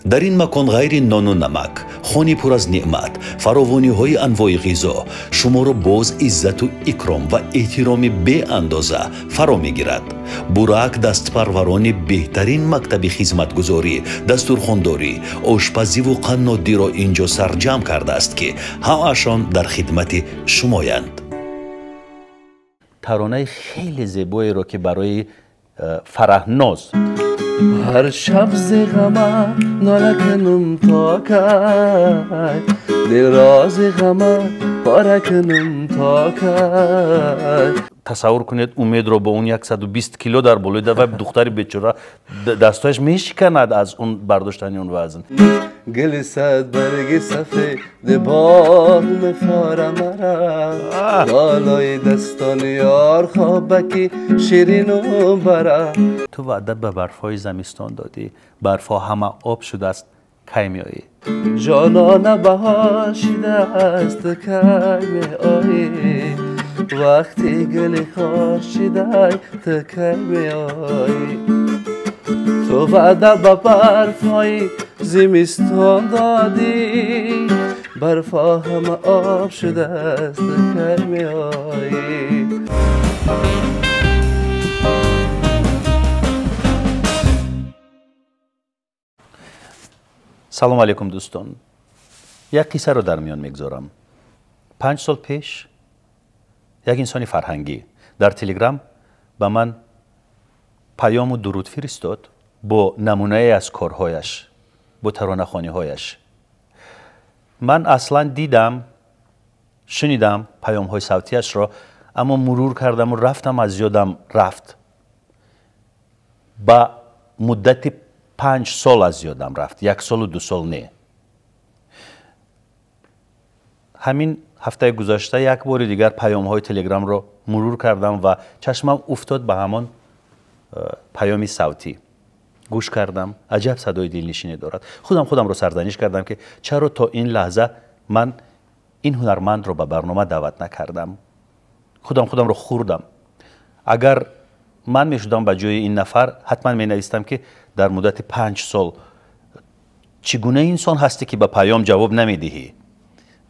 در این مکان غیر نان و نمک، خانه پر از نعمت، فراوانی های انواع غذا شما را باز عزت و اکرام و احترام به اندازه فرا میگیرد. بوراک دستپروران بهترین مکتب خدمتگزاری، دستورخوانداری، آشپزی و قنادی را اینجا سرجم کرده است که همه‌شان در خدمت شمایند. ترانه خیلی زیبایی را که برای فرهناز هر شب ز غمت ناله کنم تا کی، دل را ز غمت پاره کنم تا کی. تصور کنید امید رو با اون 120 کیلو در بالای و دختری بیچاره دستایش میشکند از اون برداشتن اون وزن. گل صد برگ سفید باغ مفاره مرا، بالای دستان یار خوابکی شیرین و برا. تو وعده به برفای زمستان دادی، برفا همه آب شده است، کی میایی؟ جانانه بهار شده است کی میایی، وقتی گل خار شده تو کی میایی. تو وعده به برفای زمستان دادی، برفا همه آب شده است کی میایی. سلام علیکم دوستان. یک قصه رو در میان میگذارم. 5 سال پیش یک انسانی فرهنگی در تلگرام به من پیام و درود فرستاد با نمونه از کارهایش، با ترانه‌خوانی هایش. من اصلا دیدم، شنیدم پیام های صوتیش را، اما مرور کردم و رفتم، از یادم رفت. با مدت 5 سال از یادم رفت، 1 سال و 2 سال نه. همین هفته گذشته یک بار دیگر پیام های تلگرام رو مرور کردم و چشمم افتاد به همان پیامی صوتی. گوش کردم، عجب صدای دلنشینی دارد. خودم رو سرزنش کردم که چرا تا این لحظه من این هنرمند رو به برنامه دعوت نکردم. خودم رو خوردم. اگر من میشدم به جای این نفر، حتما می نویستم که در مدت 5 سال چگونه انسان هستی که به پیام جواب نمیدهی.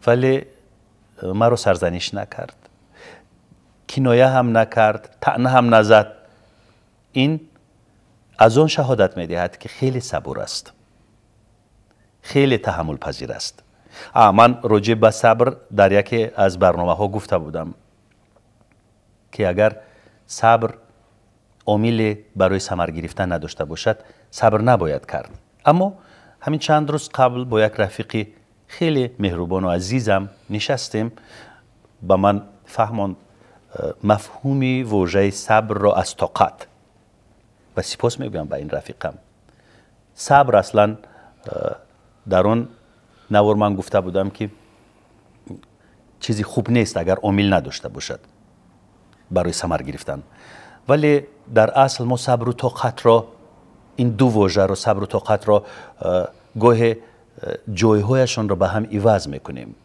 ولی مرا سرزنش نکرد، کنایه هم نکرد، طعنه هم نزد. این از آن شهادت میدهد که خیلی صبور است، خیلی تحمل پذیر است. من راجع به صبر در یکی از برنامه ها گفته بودم که اگر صبر عامل برای ثمر گرفتن نداشته باشد، صبر نباید کرد. اما همین چند روز قبل با یک رفیقی خیلی مهربان و عزیزم نشستیم. با من فهماند مفهومی واژه صبر را از طاقت، و سپاس میگویم به این رفیقم. صبر اصلا در آن نوار من گفته بودم که چیزی خوب نیست اگر عامل نداشته باشد برای ثمر گرفتن. ولی در اصل ما صبر و طاقت را، این دو واژه را، صبر و طاقت را، گاهی جایهایشان را به هم عوض میکنیم.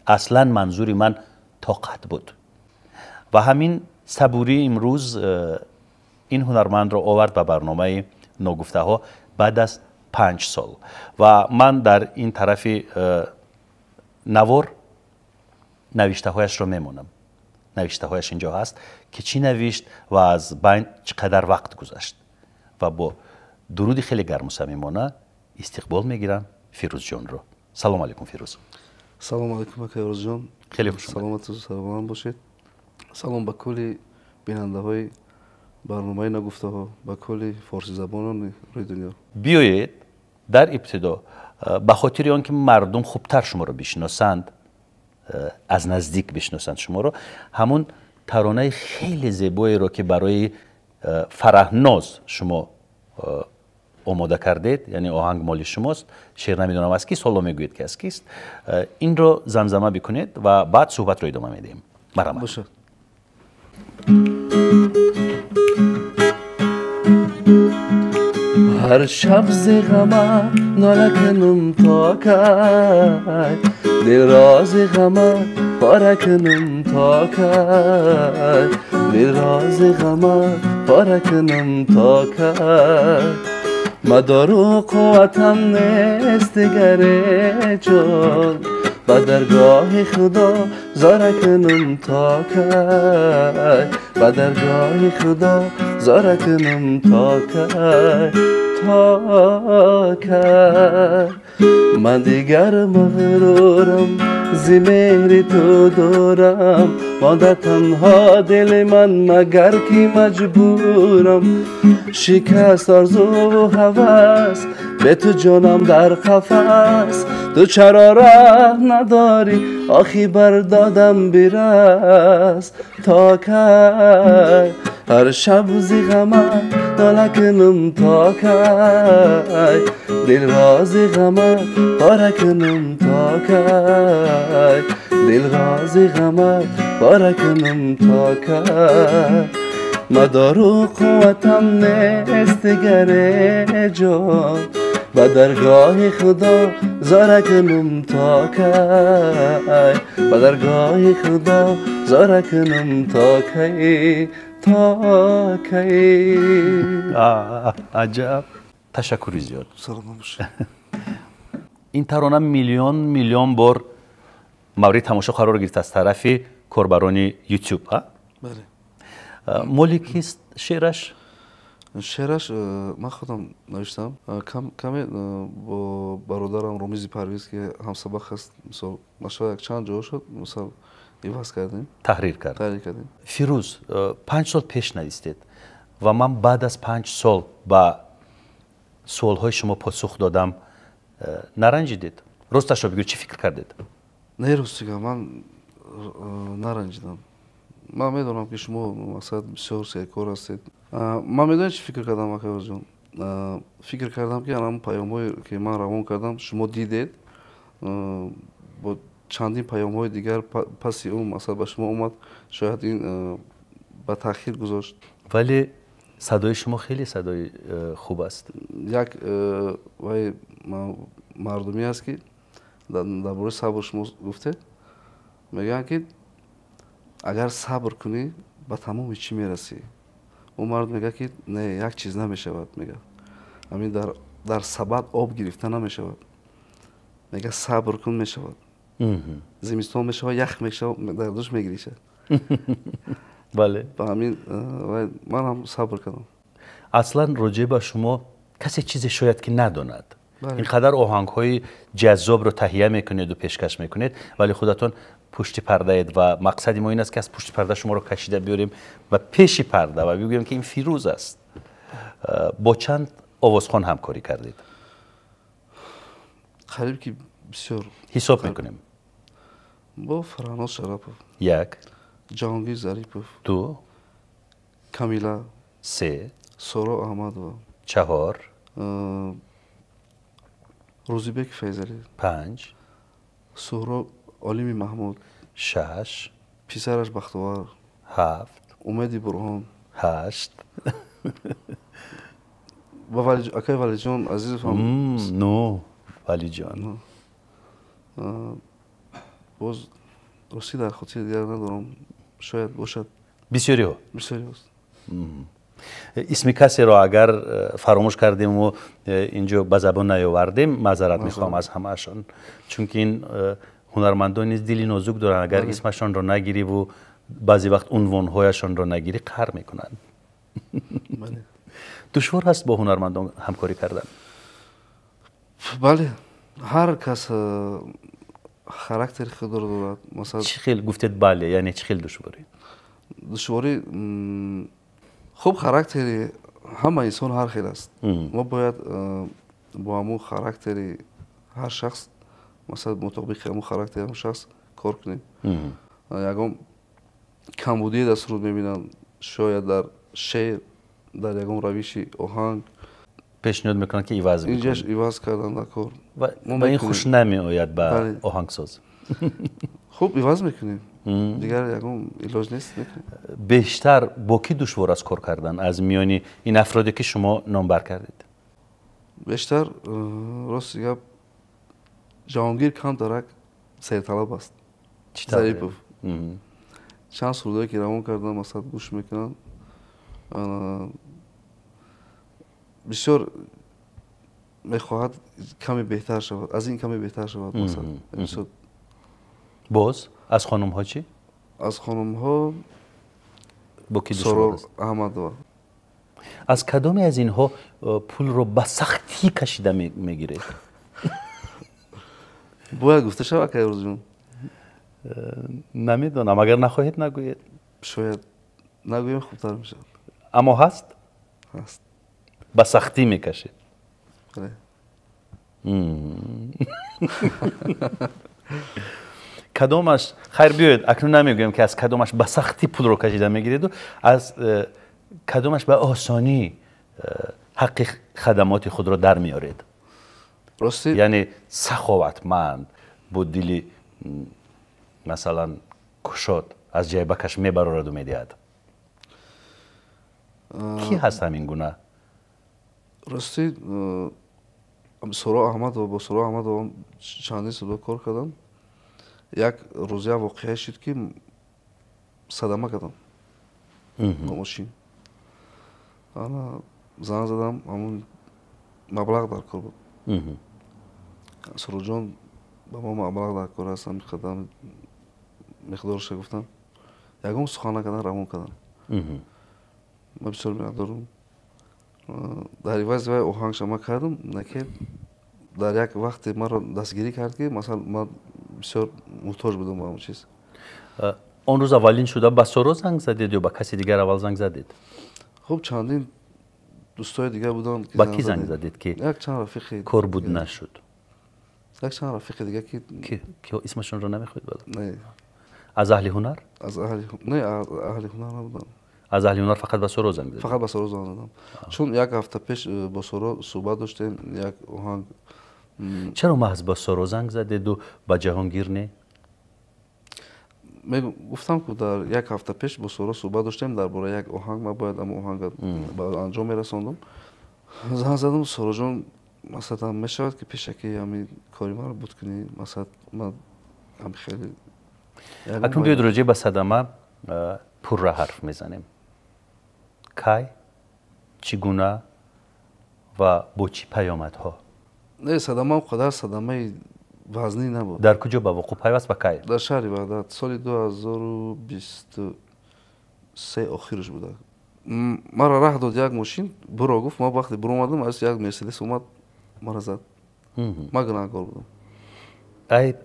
اصلا منظوری من طاقت بود و همین صبوری امروز این هنرمند را آورد به برنامه ناگفته ها بعد از 5 سال. و من در این طرف نوار نوشته هایش را میمونم. نوشته هایش اینجا هست که چی نوشت و از بین چقدر وقت گذشت. و با درودی خیلی گرم و صمیمانه استقبال میگیرم فیروز جان رو. سلام علیکم فیروز. سلام علیکم فیروز جان. خیلی خوش آمدید. سلامت و سلامت باشید. سلام به کلی بیننده های برنامه نگفته ها، به کلی فارسی زبانان روی دنیا. بیایید در ابتدا به خاطر آنکه مردم خوبتر شما رو بشناسند، از نزدیک بشناسند شما رو، همون ترانه خیلی زیبایی رو که برای فرهناز شما آماده کردید، یعنی آهنگ مال شماست، شعر نمیدونم از کیست، حالا میگوید که از کیست، این رو زمزمه بکنید و بعد صحبت رو ادامه میدیم. مرحبا. باشه. هر شب ز غمت ناله کنم تا کی، دل را ز غمت پاره کنم تا کی، دل را ز غمت پاره کنم تا کی. مدار و قوتم نیست دیگر جان به درگاه خدا زار کنم تا کی به درگاه خدا زار کنم تا کی من دیگر مغرورم زی مهر تو دارم مانده تنها دل من مگر کی مجبورم شکست آرزو و هوس به تو جانم در قفس تو چرا ره نداری آخی بردادم برس تا کی هر شب زی غمت ناله کنم تا کی دل را زی غمت پاره کنم تا کی دل را زی غمت پاره کنم تا کی مدار و قوتم نیست دیگر جان به درگاه خدا زار کنم تا کی به درگاه خدا زار کنم تا کی تا کی عجب تشکری زیاد سلام باشه این ترانه میلیون بار مورد تماشا قرار گرفت از طرف کاربران یوتیوب. بله مولی کیست شعرش؟ شعرش من خودم نوشتم کمی با برادرم رمیز پرویز که همسبق هست مثلا مشاهد یک چند جا شد مثلا ایواز کردیم تحریر کردیم. فیروز 5 سال پیش نوشتید و من بعد از 5 سال با سوالهای شما پاسخ دادم نرنجیدید؟ راستش رو بگو چی فکر کردید؟ نه راستیگه من نرنجیدم. من میدونم که شما مقصد بسیار سیرکار هستید. من میدونم چی فکر کردم آقای جان. فکر کردم که الان پیام‌هایی که من روان کردم شما دیدید با چندین پیام‌های دیگر پس اون مثلا به شما اومد شاید این به تأخیر گذاشت. ولی صدای شما خیلی صدای خوب است. یک وای مردمی هست که درباره صبر شما گفته میگن که اگر صبر کنی به تمام چی میرسی. اون مرد میگه که نه یک چیز نمیشود میگه همین در سبد آب گرفته نمیشود میگه صبر کن میشود زمستان میشود یخ میشود در دوش میگریشه. بله با همین من هم صبر کردم. اصلا راجع به شما کسی چیزی شاید که نداند. اینقدر آهنگ های جذاب رو تهیه میکنید و پیشکش میکنید ولی خودتون پشت پرده اید و مقصد ما این است که از پشت پرده شما رو کشیده بیاریم و پیش پرده و بگوییم که این فیروز است. با چند آوازخوان همکاری کردید؟ قریب که بسیار حساب میکنیم. با فرهناز شرافов 1 جهانگیر ظریفов 2 کامیلا 3 سورا احمدова 4 روزیبک فیضلی 5 سهراب عالمی محمود 6 پسرش بختیوار 7 امید برهان 8 و اکای ولی جان عزیزم 9 ولی جان. باز راستی در خاطر دیگر ندارم شاید باشد بسیاری ها بسیاری است. اسم کسی را اگر فراموش کردیم و اینجا به زبان نیاوردیم معذرت میخوام از همهشان چون که این هنرمندان نیز دلی نازک دارن اگر اسمشان را نگیری و بعضی وقت عنوانهایشان را نگیری قهر میکنن. دشوار هست با هنرمندان همکاری کردن؟ بله هر کس خاراکتر خود را دارد. مثلا چی خیلی گفتید بله یعنی چی خیلی دشواری خوب خاراکتری همه انسان هر خیلی است. ما باید با همون خاراکتری هر شخص مثلا مطابق همون خاراکتر همون شخص کار کنیم. یکم کمبودی دست رو میبینم شاید در شعر در یکم روشی آهنگ پیشنهاد میکنن که ایواز میکنن. اینجاش ایواز کردن در کار و این خوش نمی آید به آهنگساز. خوب ایواز میکنیم دیگر یکم علاج نیست میکنیم. بیشتر با کی دشوار است کار کردن از میانی این افرادی که شما نامبر کردید؟ بیشتر راست گپ جهانگیر کم درک سرطلب است. ظریفov چند سرودایی که روان کردن مثلا گوش میکنن بسیار мехоҳад каме беҳтар шавад, аз ин каме беҳтар шавад. Масалан боз аз хонумҳо чӣ? аз хонумҳо бо ки Сорор Аҳмадова. аз кадоме аз инҳо пулро ба сахтӣ кашида мегиред? бояд гуфта шавад Кайрузҷон? намедонам, агар нахоҳед нагӯед. шояд нагӯем хубтар мешавад. аммо ҳаст ҳаст. ба сахтӣ мекашед. бале. кадомаш хайр биёед акнун намегӯем ки аз кадомаш ба сахтӣ пулро кашида мегиреду аз кадомаш ба осонӣ ҳаққи хадамоти худро дар меоред. рости яъне саховатманд бо дили масалан кушод аз ҷайбакаш мебарораду медиҳад. ки ҳаст ҳамин гуна? рости Сорор Аҳмадова бо Сорор Аҳмадова чандин суда кор кардам. як рӯз як воқеае шуд ки садама кардам ба мошин. ана занг задам, ҳамун маблағ дар кор буд. Сорорҷон ба мо маблағ дар кор аст, ҳамин миқдорша гуфтам. ягон сухан накардан равон кардам. ма бисёр миннатдорум. дар ивази вай оҳангша ма кардам, накед дар як вақте маро дастгирӣ кард ки масалан ман бисёр муҳтоҷ будам ба ҳамун чиз. он рӯз аввалин шуда ба Сорор занг задед ё ба каси дигар аввал занг задед? хуб чандин дӯстои дигар буданд. ба ки занг задед ки як чанд рафиқи кор буд нашуд? як чанд рафиқи дигар ки исмашонро намехоҳед бадам? не аз аҳли ҳунар? аз аҳли ҳунар набудам. аз аҳли ҳунар фақат ба Сорор занг задед? фақат ба Сорор занг задам. чун як ҳафта пеш бо Сорор суҳбат доштем. як оҳанг. чаро маҳз ба Сорор занг задеду ба Ҷаҳонгир не? гуфтам ки дар як ҳафта пеш бо Сорор суҳбат доштем дар бораи як оҳанг. ман бояд ам оҳанга ба анҷом мерасондам. занг задам, Сорорҷон масалан мешавад ки пешакӣ ҳамин кори маро буд кунӣ? масалан ман ам хеле акнун биёед роҷеъ ба садама пурра ҳарф мезанем. кай, чӣ гуна ва бо чӣ паёмадҳо? не садама қадар садамаи вазнӣ набуд. дар куҷо ба вуқӯъ пайваст ба кай? дар шаҳри Бағдад соли 2023 охираш буда. маро раҳ дод як мошин, буро гуфт. ма вақте биромадам, аз як мерседес омад маро зад. ма гунаҳгор будам.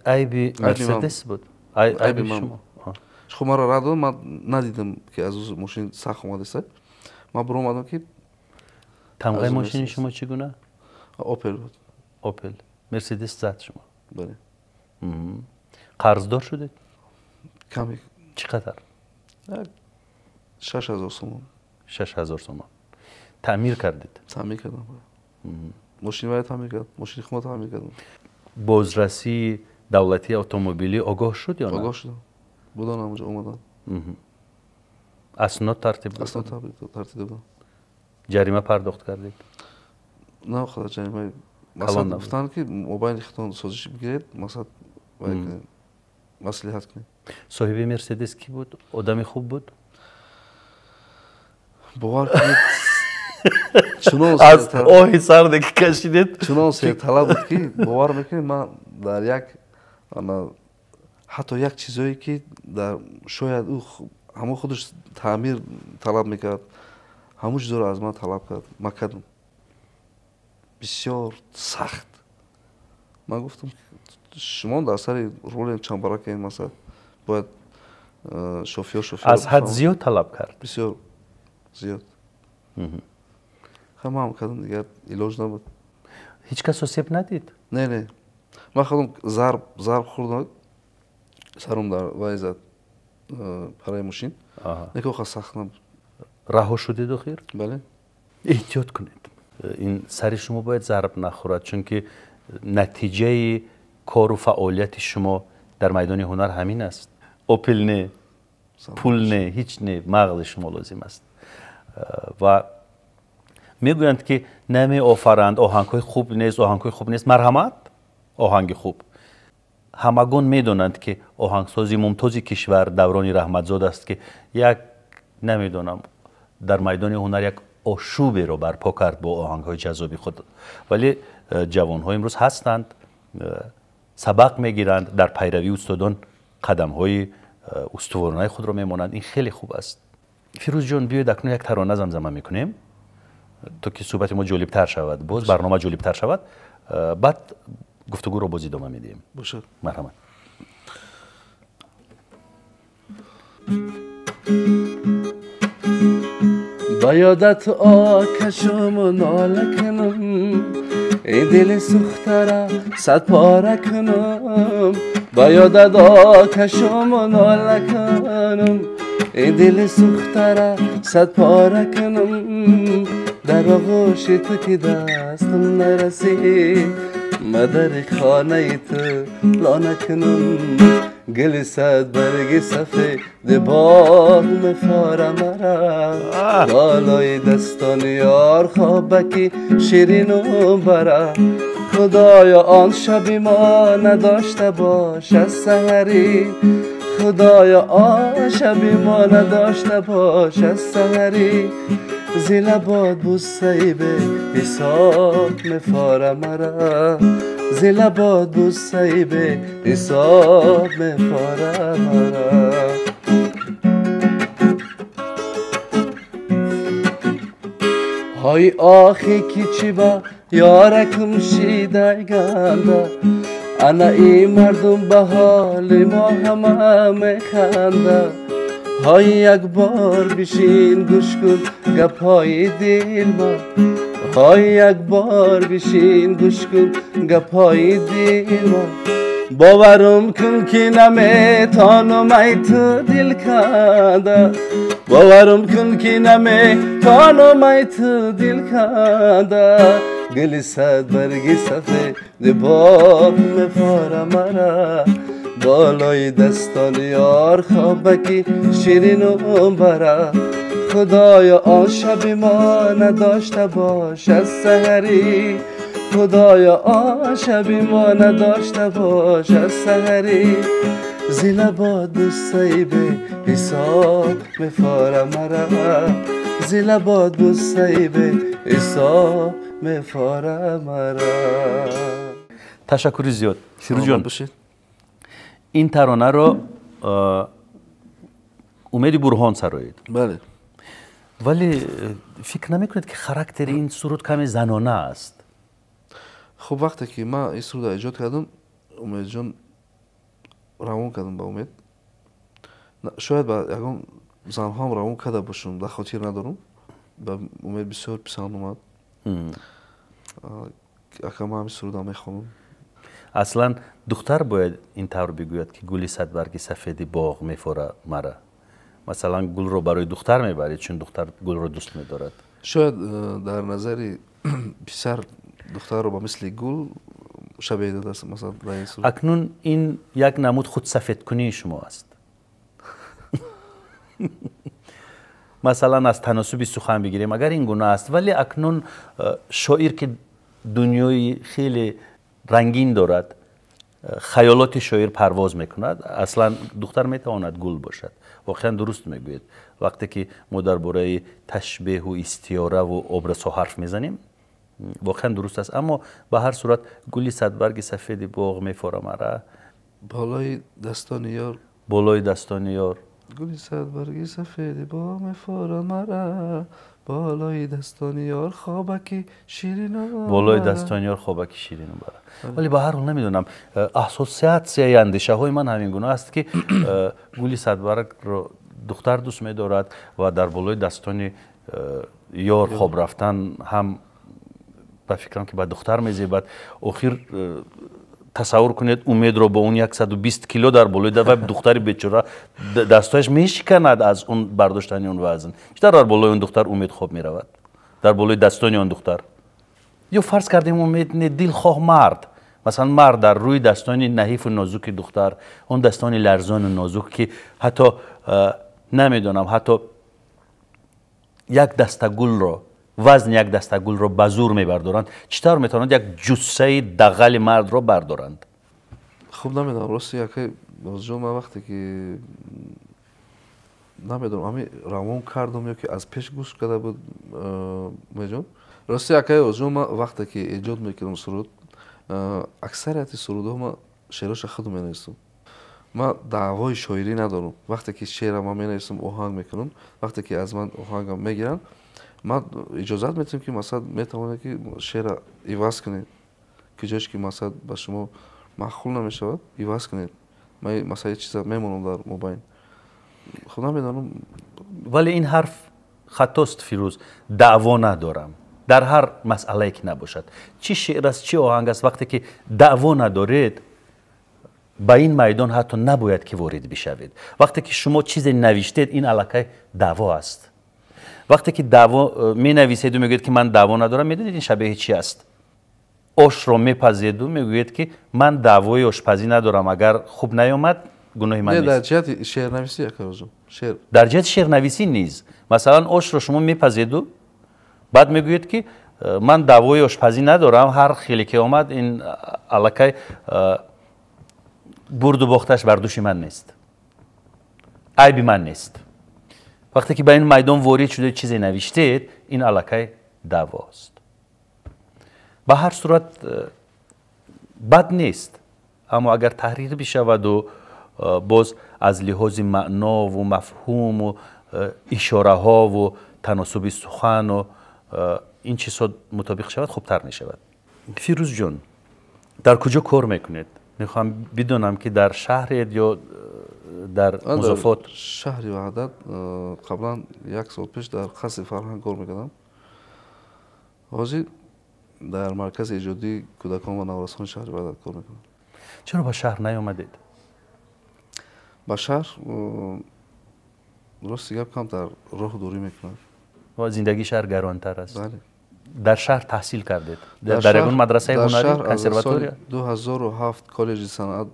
айби мерседес буд? айби шумо? хуб маро раҳ дод, ман надидам ки аз ӯ мошин сахт омадааст. ман биромадам ки тамғаи мошини шумо чӣ гуна? опел буд. опел. мерседес зад шумо? бале. қарздор шудед? каме. чӣ қадар? 6000 сомон. 6000 сомон. таъмир кардед? таъмир кардам. мошини вай таъмир кардам. мошини худам таъмир кардам. бозрасии давлатии автомобилӣ огоҳ шуд ё на? огоҳ шудам. будан ҳамонҷо омадан. аснод тартиб доданд? аснод тартиб доданд. ҷарима пардохт кардед? на хода ҷаримаи масалан гуфтанд ки мобайни худтон созиш бигиред, масалан маслиҳат кунед. соҳиби мерседес кӣ буд? одами хуб буд? бовар кунед аз оҳи сарде ки кашидед чунон серталаб буд ки бовар мекунед ман дар як ҳатто як чизое ки дар шояд ӯ ҳамон худаш таъмир талаб мекард, ҳамон чизоро аз ман талаб кард. ман кардам. бисёр сахт. ман гуфтам шумо дар сари руле чамбаракаен, масалан бояд шофёр аз ҳад зиёд талаб кард? бисёр зиёд. ҳамаам кардам, дигар илоҷ набуд. ҳеҷ кас осеб надид? не ман худам зарб хӯрдам, сарум дар вай зад параи мошин. лекин оха сахт набуд. раҳо шудед охир? бале. эҳтиёт кунед. ин сари шумо бояд зарб нахӯрад, чунки натиҷаи кору фаъолияти шумо дар майдони ҳунар ҳамин аст. опел не, пул не, ҳеҷ не, мағзи шумо лозим аст. ва мегӯянд ки намеофаранд оҳангҳои хуб нест. марҳамат оҳанги хуб. ҳамагон медонанд ки оҳангсози мумтози кишвар даврони раҳматзод аст ки як намедонам дар майдони ҳунар як ошӯберо барпо кард бо оҳангҳои ҷаззоби худ. вале جوان‌ها امروز هستند، سبق میگیرند، در پیروی استادان قدم‌های استوارانه خود را میمانند. این خیلی خوب است. فیروز جان بیاید اکنون یک ترانه زمزمه میکنیم تا که صحبت ما جالب‌تر شود، باز برنامه جالب‌تر شود، بعد گفتگو رو باز ادامه میدیم. باشه. مرحبا. با یادت آکشم و ناله کنم، این دل سوخته را صد پاره کنم. با یادت آکشم و ناله کنم، این دل سوخته را صد پاره کنم. در آغوش تو که دستم نرسید، مدر خانه تو لانه کنم. گل صد برگ سفید باغ مفاره مرا، بالای دستان یار خوابکی شیرین و بره. خدایا آن شبی ما نداشته باش از سحری، خدایا آن شبی ما نداشته باش از سحری. زیل باد بوسه به حساب مفاره مرا، زیل باد بوسه به حساب مفاره مرا. های آخی کی چی با یارکم شیده گنده، انا این مردم به حال ما همه میخنده. های یک بار بشین گوش کن گپای دل ما، های یک بار بشین گوش کن گپای دل ما. باورم کن که نمیتانم ای تو دل کنده، باورم کن که نمیتانم ای تو دل کنده. گل صد برگ سفید باغ مفاره مرا، بالای دستان یار خوابکی شیرین و بره. خدایا آن شب ما نداشته باش از سحری، خدایا آن شب ما نداشته باش از سحری. زیل باد بوسه به حساب مفاره مرا، زیل باد بوسه به حساب مفاره مرا. تشکر زیاد فیروز جان. این ترانه رو امید برهان سرایید. بله. ولی فکر نمیکنید که خاراکتر این سرود کمی زنانه است؟ خب وقتی که من این سرود ایجاد کردم، امید جان روان کردم با امید. شاید با یکم زنها هم روان کرده باشم، در خاطر ندارم. با امید بسیار پسند اومد. یکم همین سرود هم میخوانم. اصلا دختر باید این طور بگوید که گلی صد برگ سفید باغ میفاره مرا. مثلا گل رو برای دختر میبرید چون دختر گل رو دوست میدارد. شاید در نظر پسر دختر رو با مثل گل شبیه داده است. مثلا در این صورت اکنون این یک نمود خود سفید کنی شما است. مثلا از تناسبی سخن بگیریم اگر این گونه است، ولی اکنون شاعر که دنیای خیلی رنگین دارد، خیالات شاعر پرواز میکند، اصلا دختر میتواند گل باشد. واقعا درست میگوید. وقتی که ما درباره تشبیه و استعاره و ابرز حرف میزنیم واقعا درست است. اما به هر صورت گلی صد برگ سفید باغ میفاره مرا، بالای دستان یار، بالای دستان یار. گلی صد برگ سفید باغ میفاره مرا، بالای دستان یار خوابکی شیرین، بالای دستان یار خوابکی شیرین برا. ولی به هر حال نمیدونم، اسوسیاسیای اندیشه های من همین گونه است که گلی صد برگ رو دختر دوست می‌دارد و در بالای دستان یار خواب رفتن هم به فکرم که به دختر می‌زیبد. آخر تصور کنید امید رو با اون 120 کیلو در بالای و دختر بیچاره دستایش میشکند از اون برداشتن اون وزن. چطور در بالای اون دختر امید خواب میرود؟ در بالای دستان اون دختر. یا فرض کردیم امید دلخواه مرد، مثلا مرد در روی دستان نحیف و نازک دختر، اون دستان لرزان و نازک که حتی نمیدونم حتی یک دسته گل رو، وزن یک دسته گل رو به زور میبردارند، چطور میتونند یک جثه دغل مرد رو بردارند؟ خوب نمیدونم راستی یکی بازجو من وقتی که نمیدونم همین روان کردم یا که از پیش گوش کرده بود میجون راستی اکای اوزو ما وقتی که ایجاد میکنم سرود اکثریت سرودها ما شعرش خودم مینویسم. ما دعوای شاعری ندارم. وقتی که شعر ما مینویسم آهنگ میکنم، وقتی که از من آهنگم میگیرن ما اجازه میتونم که مثلا میتونه که شعر ایواز کنید که جاش که مثلا با شما معقول نمیشه ایواز کنید. ما مثلا چیزا میمونم در موبایل خودم میدونم. ولی این حرف خطاست فیروز. دعوا ندارم در هر مسئله که نباشد، چی شعر است چی آهنگ است، وقتی که دعوا ندارید با این میدان حتی نباید که وارد بشوید. وقتی که شما چیزی نوشتید این علاقه دعوا است. وقتی که دعوا می نویسید و میگوید که من دعوا ندارم، میدونید این شبیه چی است؟ آش رو میپزید و میگوید که من دعوای آشپزی ندارم، اگر خوب نیامد گناه من نیست. در جهت شعر نویسی شعر در جهت شعر نویسی نیز مثلا آش رو شما میپزید و بعد میگوید که من دعوای آشپزی ندارم، هر خیلی که آمد این علاقه برد و باختش بر دوش من نیست، عیبی من نیست. وقتی که به این میدان وارد شده چیزی نوشتید این علاقه دعواست. به هر صورت بد نیست، اما اگر تحریر بشود و باز از لحاظ معنا و مفهوم و اشاره ها و تناسب سخن و این چیزها مطابق شود خوبتر می شود. فیروز جان در کجا کار میکنید؟ میخوام بدونم که در شهرید یا در مضافات؟ شهر وحدت. قبلا یک سال پیش در قصر فرهنگ کار میکردم. حاضر در مرکز ایجادی کودکان و نوارسان شهر وحدت کار میکنم. چرا با شهر نیامدید؟ با شهر درست گپ کم در راه دوری میکنم و زندگی شهر گرانتر است. بله. در شهر تحصیل کردید؟ در اون مدرسه هنری کنسرواتوری؟ 2007 کالج صنعت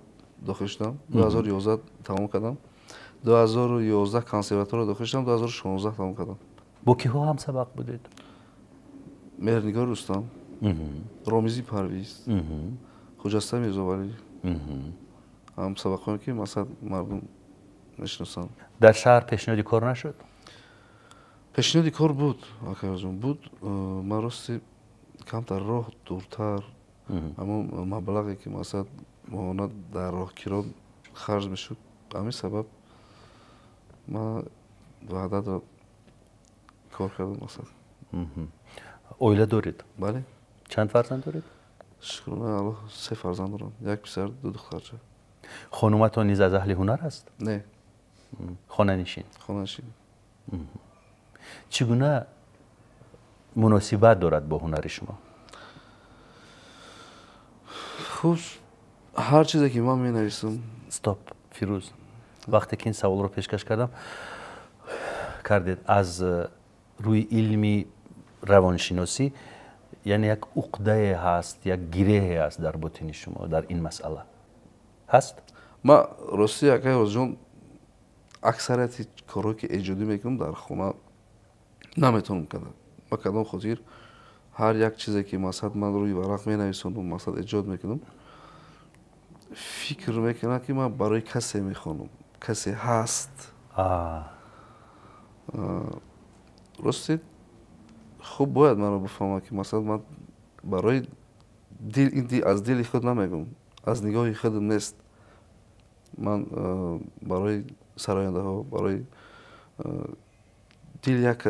داخل شدم. 2011 تمام کردم. 2011 کنسرواتوار داخل شدم. 2016 تمام کردم. با کیها هم سبق بودید؟ مهرنگار رستم، رامیزی پرویز، خجسته میرزاولی هم سبق خوندم که مثلا مردم نشناسن. در شهر پیشنهادی کار نشد؟ پیشنهادی کار بود آکارجون بود. من راستی کمتر راه دورتر اما مبلغی که مثلا ماهانه در راه کرا خرج میشد، همین سبب من وحدت را کار کردم. مثلا اویله دارید؟ بله. چند فرزند دارید؟ شکرانه الله 3 فرزند دارم، 1 پسر 2 دخترچه. خانومتون نیز از اهل هنر است؟ نه. خانه نشین. خانه نشین. چگونه مناسبت دارد با هنر شما؟ خوب، هر چیزی که من می نویسم. استاپ فیروز، وقتی که این سوال رو پیشکش کردید از روی علمی روانشناسی، یعنی یک عقده هست، یک گره هست در باطن شما در این مسئله هست؟ ما راستی اکای جون اکثریت کارهایی که ایجادی میکنم در خونه نمیتونم کنم. با کدام خاطر هر یک چیزی که مثلا من روی ورق می نویسم مثلا ایجاد میکنم، فکر میکنم که من برای کسی میخونم، کسی هست. راستی خوب باید من رو بفهمم که مثلا من برای از دل خود نمیگم، از نگاه خودم نیست. من برای سراینده ها، برای دل یک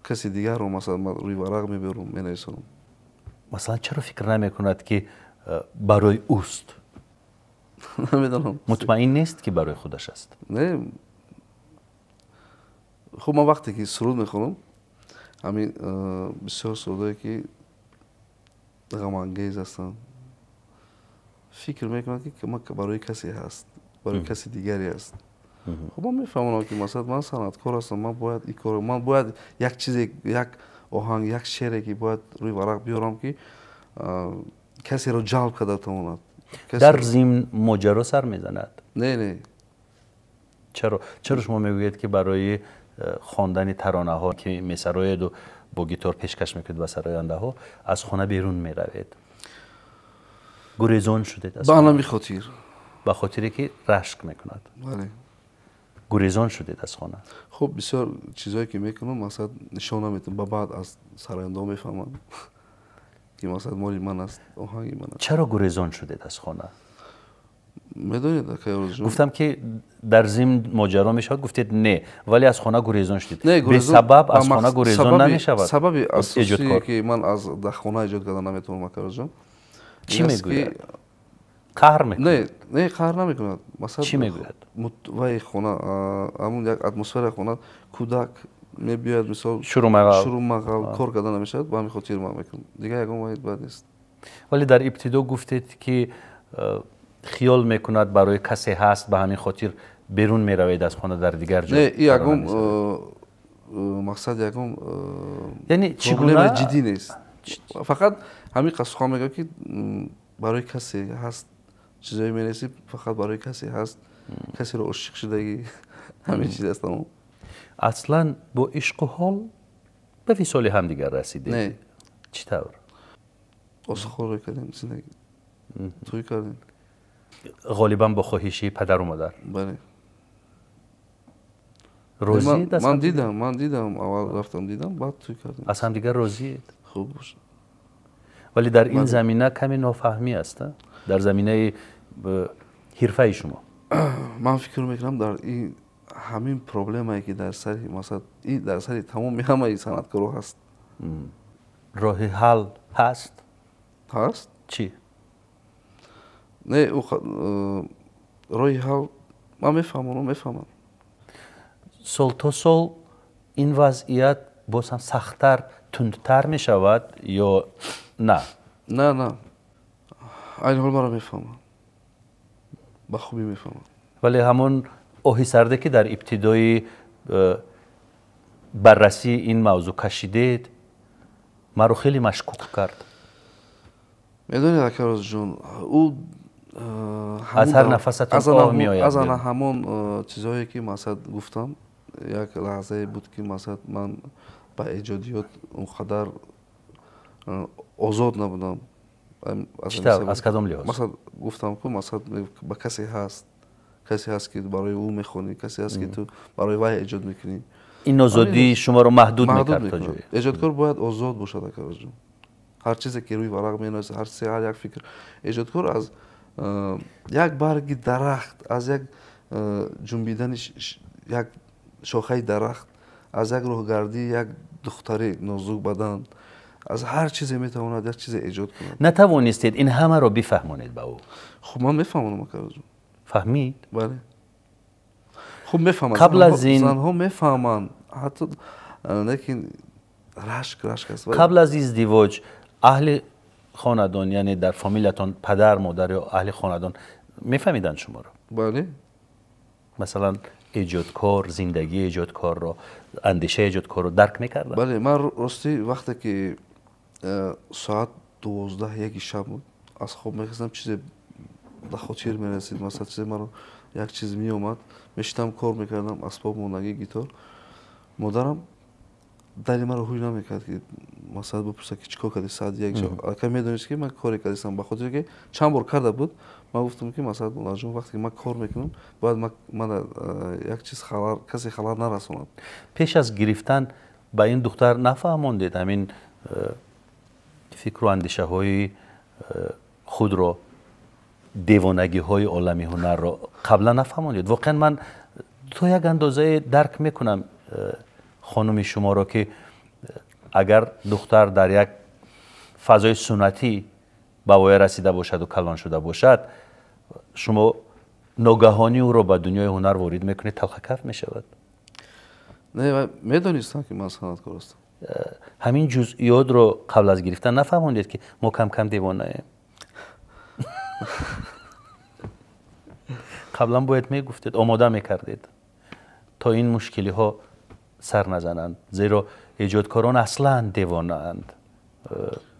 کسی دیگر رو مثلا من روی ورق میبرم مینویسم. مثلا چرا فکر نمیکند که برای اوست؟ نمیدونم. مطمئن نیست که برای خودش است؟ نه. خب من وقتی که سرود میخونم، همین بسیار سرودایی که غم انگیز هستن، فکر میکنم که من برای کسی هست، برای کسی دیگری هست. خب من میفهمم که مثلا من صنعتکار هستم، من باید این کار، من باید یک چیز، یک آهنگ، یک شعری که باید روی ورق بیارم که کسی رو جلب کرده تواند. در ضمن ماجرا سر میزند؟ نه. چرا شما میگویید که برای خواندن ترانه ها که میسراید و با گیتار پیشکش میکنید و سراینده ها از خانه بیرون میروید؟ گریزان شدید؟ به همین خاطر. به خاطری که رشک میکند. بله. گریزان شدید از خانه. خب بسیار چیزایی که میکنم مثلا نشانه میتونم با بعد از سراینده میفهمم که مثلا مالی من است آهنگی من است. چرا گریزان شدید از خانه؟ میدونید که گفتم که در ضمن ماجرا میشد گفتید نه ولی از خانه گریزان شدید. نه به سبب از خانه گریزان نمیشود. سبب اساسی که من از در خانه ایجاد کردن نمیتونم مکرر جان. چی میگوید؟ قهر میکنه؟ نه قهر نمیکنه. مثلا چی میگوید؟ وای خانه همون یک اتمسفر خانه کودک میبیاد مثلا شروع مقال کار کردن نمیشد با همین خاطر من میکنم دیگه یکم واحد بد نیست. ولی در ابتدا گفتید که خیال میکند برای کسی هست به همین خاطر بیرون میروید از خانه در دیگر جا. نه یکم مقصد یکم یعنی چگونه جدی نیست. فقط همین قصه میگه که برای کسی هست چیزایی میرسید فقط برای کسی هست کسی رو عاشق شدگی همین چیز است. اصلا با عشق و حال به وصال هم دیگر رسیدید؟ نه. چطور؟ آسخور کردیم زندگی توی کردیم غالبا با خواهشی پدر و مادر. بله. روزی من دیدم اول رفتم دیدم بعد توی کردیم. از هم دیگر روزید؟ خوب باشه. ولی در این زمینه کمی نافهمی است در زمینه حرفه شما. من فکر میکنم در این همین پروبلمی که در سر مثلا این در سر تمام همه صنعتکارا هست. راه حل هست؟ هست؟ چی؟ نه راه حل من میفهمم. سال تا سال این وضعیت باز هم سخت‌تر تندتر می شود یا نه؟ نه این حال مرا میفهمم با خوبی میفهمم. ولی همون آهی سرده که در ابتدای بررسی این موضوع کشیدید من رو خیلی مشکوک کرد. میدونید اکراز جون او از هر نفستون آه می آید. از همون چیزهایی که مثلا گفتم یک لحظه بود که مثلا من با ایجادیات اونقدر آزاد نبودم. از کدام لحاظ؟ مثلا گفتم که مثلا با کسی هست که برای او میخونی کسی هست که تو برای وای ایجاد میکنی. این آزادی شما رو محدود میکرد تا جایی؟ ایجادکار باید آزاد باشد اکراز جون. هر چیزی که روی ورق مینویسه هر یک فکر ایجادکار از یک برگ درخت از یک جنبیدن یک شاخه درخت از یک راهگردی یک دختری نازک بدن از هر چیزی میتواند یک چیز ایجاد کند. نتوانستید این همه رو بفهمونید با او؟ خب من میفهمم اکراز جون. فهمید؟ بله. خب میفهمم. قبل از این زنها میفهمن حتی لیکن رشک است. قبل از ازدواج اهل خاندان یعنی در فامیلتون پدر مادر یا اهل خاندان میفهمیدن شما رو؟ بله. مثلا ایجادکار زندگی ایجادکار رو اندیشه ایجادکار رو درک میکردن؟ بله. من راستی وقتی که ساعت 12 شب بود از خواب میخواستم چیز به خاطر میرسید مثلا چیز من یک چیز میومد میشتم کار میکردم اسباب مونگی گیتار مادرم دلی من رو هوی نمیکرد که مثلا بپرسه که چیکار کردی ساعت 1 شب که میدونست که من کاری کردم به خاطر که چند بار کرده بود. من گفتم که مثلا لازم وقتی من کار میکنم باید من یک چیز کسی خبر نرسونم. پیش از گرفتن با این دختر نفهموندید همین فکر و اندیشه های خود رو دیوانگی های عالمی هنر رو قبلا نفهموندید؟ واقعا من تو یک اندازه درک میکنم خانم شما رو که اگر دختر در یک فضای سنتی به وای رسیده باشد و کلان شده باشد شما ناگهانی او رو به دنیای هنر وارد میکنید تلخ کف میشود. نه میدونستم که من صنعتکار هستم. همین جزئیات رو قبل از گرفتن نفهموندید که ما کم کم دیوانه ایم؟ قبلا باید میگفتید آماده میکردید تا این مشکلی ها سر نزنند زیرا ایجادکاران اصلا دیوانه اند.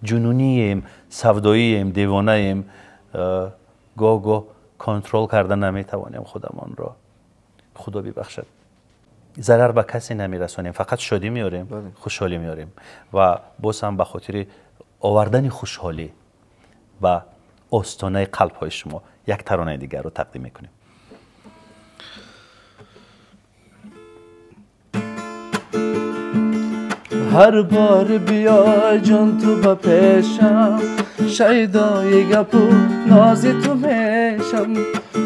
جنونی ایم سودایی ایم دیوانه ایم گاه کنترل کردن نمیتوانیم خودمان را. خدا ببخشد. ضرر به کسی نمیرسانیم فقط شادی میاریم خوشحالی میاریم و باز هم به خاطر آوردن خوشحالی و آستانه قلب های شما یک ترانه دیگر رو تقدیم میکنیم. هر بار بیای جان تو با پیشم شیدای گپ و ناز تو میشم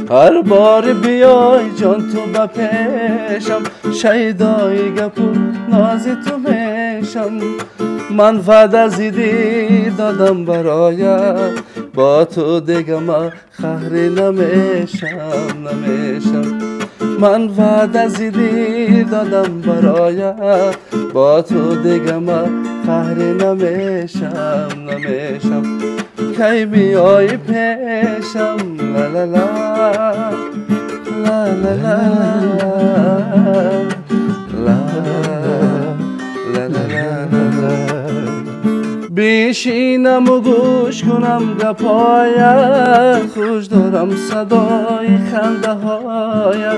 هر بار بیای جان تو با پیشم شیدای گپ و ناز تو میشم من وعده زیدی دادم برایت با تو دیگه ما خهری نمیشم من وعده زیدی دادم برایت با تو دیگه ما خهری نمیشم کی بیای پیشم لا لا لا لا لا لا لا لا بیشینم و گوش کنم گپایت خوش دارم صدای خنده هایت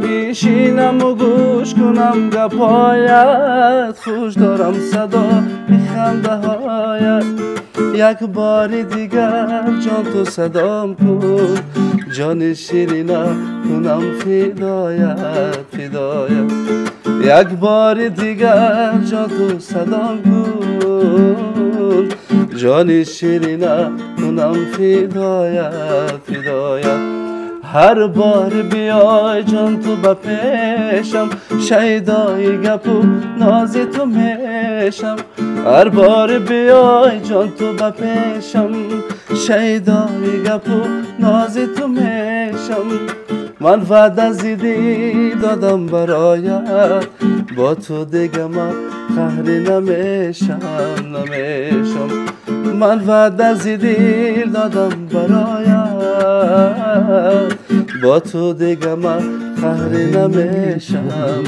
بیشینم و گوش کنم گپایت خوش دارم صدای خنده هایت یک بار دیگر جان تو صدام کن جان شیرینا کنم فدایت یک بار دیگر جان تو صدام کن جان شیرینا کنم فدایت هر بار بیای جان تو با پیشم شیدای گپ و ناز تو میشم هر بار بیای جان تو با پیشم شیدای گپ و ناز تو میشم من وعده زیدی دادم برایت با تو دیگه ما خهری نمیشم من وعده زیدی دادم برایت با تو دیگه ما خهری نمیشم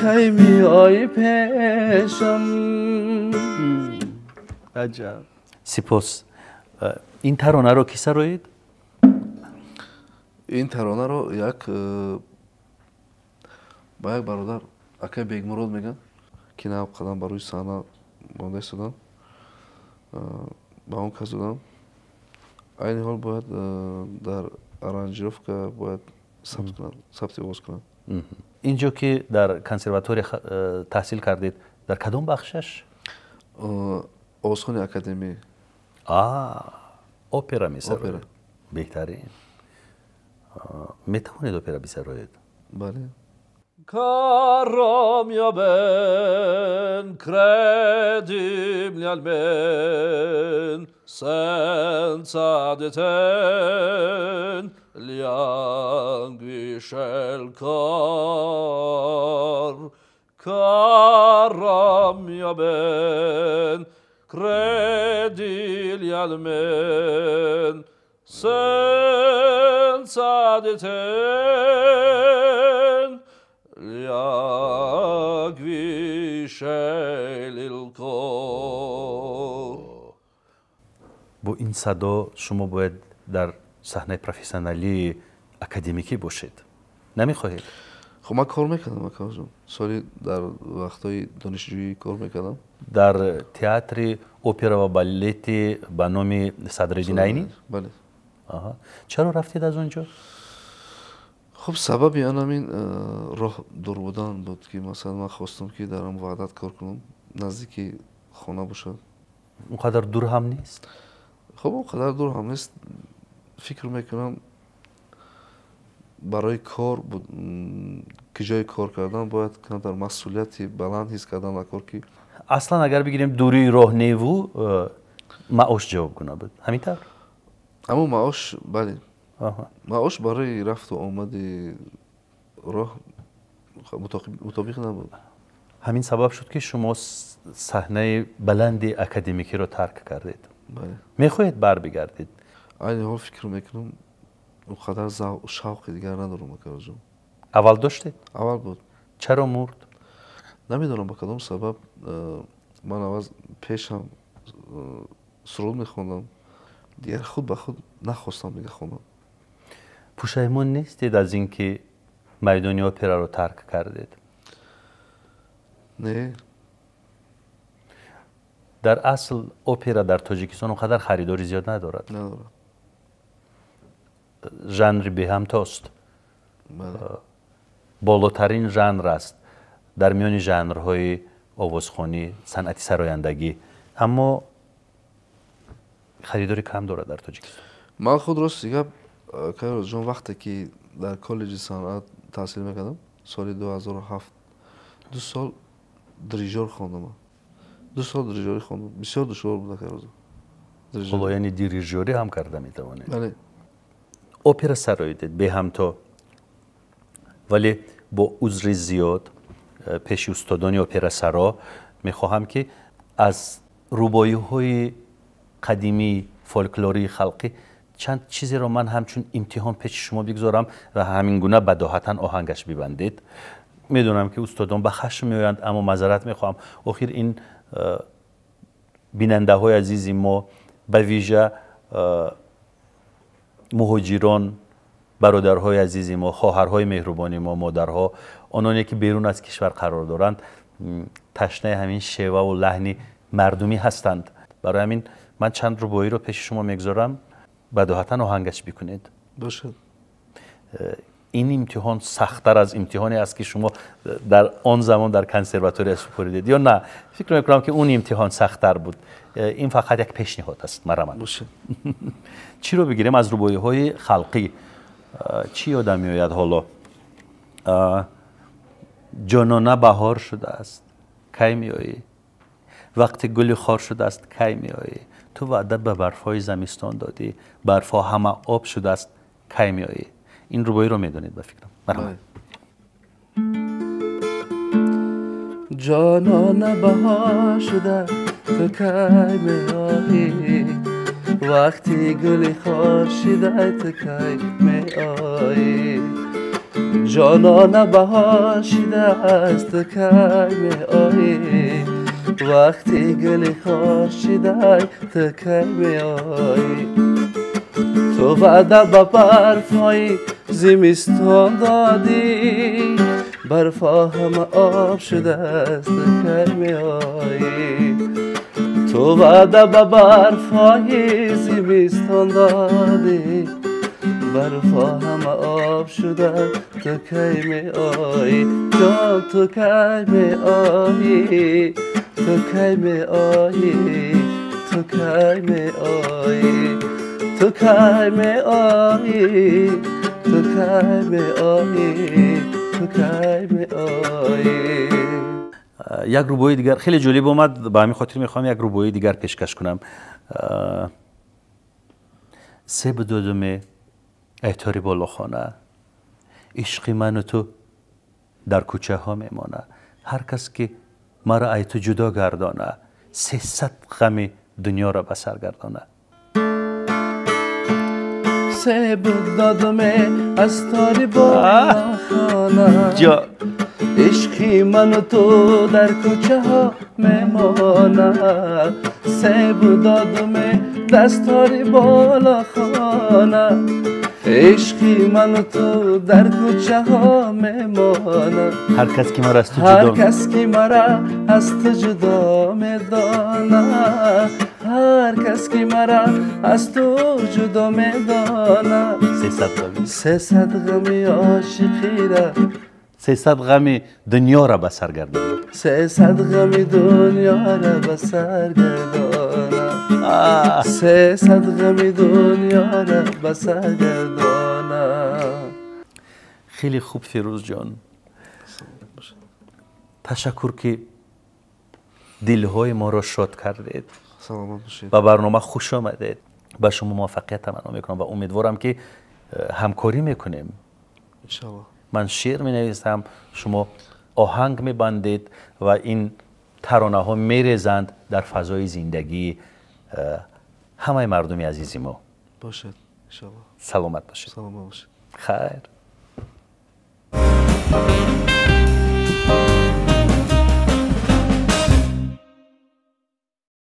کی میای پیشم. عجب. سپاس. این ترانه رو کی سرایید؟ این ترانه رو با یک برادر اکای بگمرود میگن که نه قدم بروی صحنه مانده شدن با اون کس دادم این حال باید در ارانجیروفکا باید ثبت آواز کنم. اینجا که در کنسرواتوری تحصیل کردید در کدام بخشش؟ آوازخوانی اکادمی. اپرا میسرایید؟ بهترین. میتوانید اپرا بسرایید؟ بله. Karam ya ben kredim lal ben sen saadeten liang vishel karam ya ben kredim lal ben sen saadeten با این صدا شما باید در صحنه پروفسیونالی اکادمیکی باشید. نمیخواهید؟ خب من کار میکردم سالی در وقتای دانشجویی کار میکردم در تئاتر اپرا و بالت به نام صدرالدین عینی؟ بله. چرا رفتید از اونجا؟ خب سببی همین راه دور بودن بود که مثلا من خواستم که در هم وحدت کار کنم نزدیک خانه باشه. اونقدر دور هم نیست؟ خب اونقدر دور هم نیست. فکر میکنم برای کار که جای کار کردن باید در مسئولیتی بلند حس کردن در کار که اصلا اگر بگیریم دوری راه نیو معاش جوابگونه بود همینطور؟ اما معاش بله معاش برای رفت و آمد راه مطابق نبود. همین سبب شد که شما صحنه بلند اکادمیکی رو ترک کردید. بله. میخواهید بر بگردید؟ این حال فکر میکنم اونقدر شوق دیگر ندارم مکرجم. اول داشتید؟ اول بود. چرا مرد؟ نمیدونم با کدام سبب. من عوض پیشم سرود میخوندم دیگر خود به خود نخواستم دیگه خوندم. پشیمون نیستید از اینکه میدان اپرا رو ترک کردید؟ نه. در اصل اپرا در تاجیکستان اونقدر خریداری زیاد ندارد. نداره. ژانر به همتاست. بله. بالاترین ژانر است در میان ژانرهای آوازخوانی، صنعت سرایندگی، اما خریداری کم داره در تاجیکستان. من خود راست دیگه کیروش جان وقتی که در کالج صنعت تحصیل میکردم سال 2007 2 سال دریژور خواندم. 2 سال دریژوری خواندم. بسیار دشوار بود کیروش. خب یعنی دریژوری هم کرده میتوانید. بله. اپرا سرایید به هم تو، ولی با عذر زیاد پیش استادان اپرا سرا میخواهم که از رباعی‌های قدیمی فولکلوری خلقی چند چیزی رو من همچون امتحان پیش شما بگذارم و همین گونه بداهتا آهنگش ببندید. میدونم که استادان به خشم میآیند، اما معذرت میخواهم. آخر این بیننده های عزیزی ما به ویژه مهاجران، برادرهای عزیزی ما، خواهرهای مهربانی ما، مادرها، آنانی که بیرون از کشور قرار دارند تشنه همین شیوه و لحن مردمی هستند. برای همین من چند رباعی رو پیش شما میگذارم، بداهتا آهنگش بکنید. باشد. این امتحان سخت‌تر از امتحانی است که شما در آن زمان در کنسرواتوری اسپوریدید یا نه؟ فکر می‌کنم که اون امتحان سخت‌تر بود. این فقط یک پیشنهاد است مرا. باشه. چی رو بگیریم از رباعی‌های خلقی؟ چی یادم میآید حالا؟ جانانه بهار شده است کی میایی، وقتی گلی خار شده است کی میایی، تو وعده به برف‌های زمستان دادی، برف‌ها همه آب شده است کی میایی. این رباعی رو میدونید به فکرم. مرحبا. جانانه بهار شده تو کی میایی، وقتی گلی خار شده تو کی میایی، جانانه بهار شده است تو کی میایی، وقتی گلی خار شده تو کی میایی، تو وعده به برفای زمستان دادی، برفا همه آب شده است کی میایی، تو وعده به برفای زمستان دادی، برفا همه آب شده تو کی میایی، جان تو کی میایی، تو کی میایی، تو کی میایی، تو کی میایی، تو کی میایی، تو کی میایی. یک رباعی دیگر خیلی جالب اومد، به همین خاطر میخوام یک رباعی دیگر پیشکش کنم. سه دادم ایتاری بالاخانه، عشق من و تو در کوچه ها میمانه، هر کس که مرا ای تو جدا گردانه، 300 غم دنیا را به سر گردانه. سه دادم از تاری بالاخانه، عشقی من و تو در کوچه ها میمانه، سه دادم دستاری بالا خانه، عشقی من و تو در کوچه ها میمانه، هر کس که مرا از تو هر جدا، کس که مرا از تو جدا میدانه، هر کس که مرا از تو جدا میدانه، 300 غمی عاشقی را، 300 غم دنیا را به سر گردانه، 300 غمی دنیا را به سر گردانه، 300 غمی دنیا را به سر گردانه. خیلی خوب فیروز جان، تشکر که دلهای ما را شاد کردید. سلامت باشید. به برنامه خوش آمدید. به شما موفقیت تمنا میکنم و امیدوارم که همکاری میکنیم. انشالله. من شعر می نویسم، شما آهنگ می بندید و این ترانه ها می ریزند در فضای زندگی همه مردمی عزیزی ما. باشد انشالله. سلامت باشید. سلامت باشید. خیر.